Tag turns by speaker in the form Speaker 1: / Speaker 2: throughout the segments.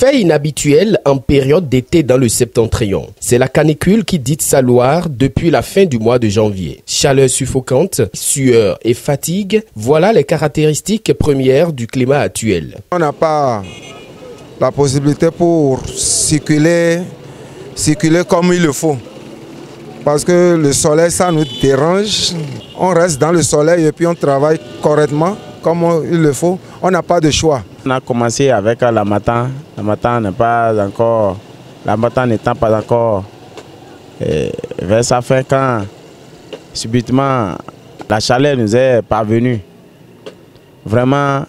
Speaker 1: Fait inhabituel en période d'été dans le septentrion. C'est la canicule qui dicte sa loi depuis la fin du mois de janvier. Chaleur suffocante, sueur et fatigue, voilà les caractéristiques premières du climat actuel.
Speaker 2: On n'a pas la possibilité pour circuler comme il le faut. Parce que le soleil, ça nous dérange. On reste dans le soleil et puis on travaille correctement comme il le faut. On n'a pas de choix.
Speaker 3: On a commencé avec la matin. La matin n'étant pas encore vers sa fin quand subitement la chaleur nous est parvenue. Vraiment,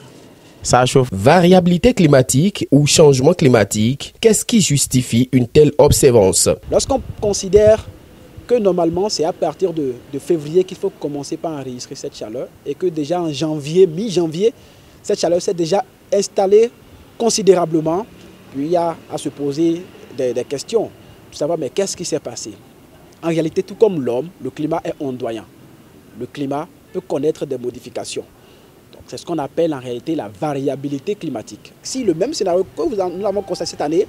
Speaker 3: ça chauffe.
Speaker 1: Variabilité climatique ou changement climatique, qu'est-ce qui justifie une telle observance?
Speaker 4: Lorsqu'on considère que normalement c'est à partir de février qu'il faut commencer par enregistrer cette chaleur et que déjà en janvier, mi-janvier, cette chaleur s'est déjà installée considérablement, puis il y a à se poser des questions, pour savoir mais qu'est-ce qui s'est passé? En réalité, tout comme l'homme, le climat est ondoyant. Le climat peut connaître des modifications. C'est ce qu'on appelle en réalité la variabilité climatique. Si le même scénario que nous avons constaté cette année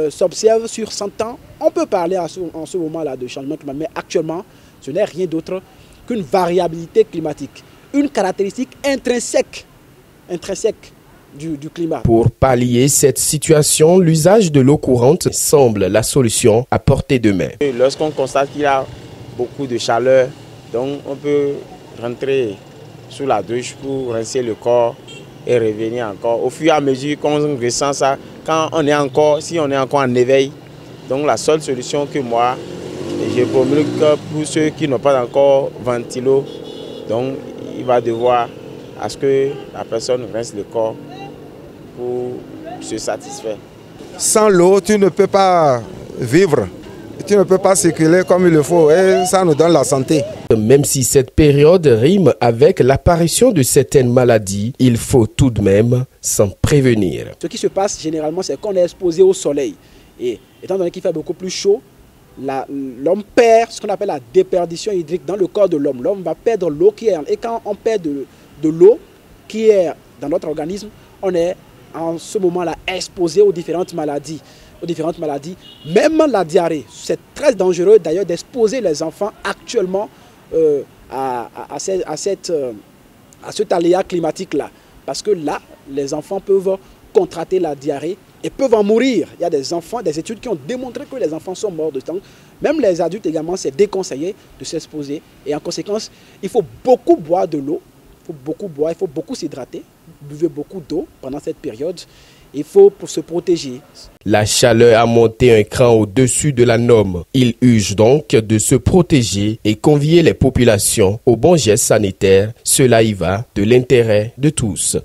Speaker 4: s'observe sur 100 ans, on peut parler en ce moment-là de changement climatique, mais actuellement, ce n'est rien d'autre qu'une variabilité climatique, une caractéristique intrinsèque du climat.
Speaker 1: Pour pallier cette situation, l'usage de l'eau courante semble la solution à portée de main.
Speaker 3: Lorsqu'on constate qu'il y a beaucoup de chaleur, donc on peut rentrer sous la douche pour rincer le corps et revenir encore. Au fur et à mesure qu'on ressent ça, si on est encore en éveil, donc la seule solution que moi, je promulgue pour ceux qui n'ont pas encore ventilo, donc il va devoir à ce que la personne rince le corps pour se satisfaire.
Speaker 2: Sans l'eau, tu ne peux pas vivre. Tu ne peux pas circuler comme il le faut et ça nous donne la santé.
Speaker 1: Même si cette période rime avec l'apparition de certaines maladies, il faut tout de même s'en prévenir.
Speaker 4: Ce qui se passe généralement, c'est qu'on est exposé au soleil. Et étant donné qu'il fait beaucoup plus chaud, l'homme perd ce qu'on appelle la déperdition hydrique dans le corps de l'homme. L'homme va perdre l'eau qui est... Et quand on perd de l'eau qui est dans notre organisme, on est en ce moment-là exposé aux différentes maladies. Même la diarrhée. C'est très dangereux d'ailleurs d'exposer les enfants actuellement à cet aléa climatique-là. Parce que là, les enfants peuvent contracter la diarrhée et peuvent en mourir. Il y a des études qui ont démontré que les enfants sont morts de temps. Même les adultes également, c'est déconseillé de s'exposer. Et en conséquence, il faut beaucoup boire de l'eau. Il faut beaucoup s'hydrater. Buvez beaucoup d'eau pendant cette période. Il faut pour se protéger.
Speaker 1: La chaleur a monté un cran au-dessus de la norme. Il urge donc de se protéger et convier les populations aux bons gestes sanitaires. Cela y va de l'intérêt de tous.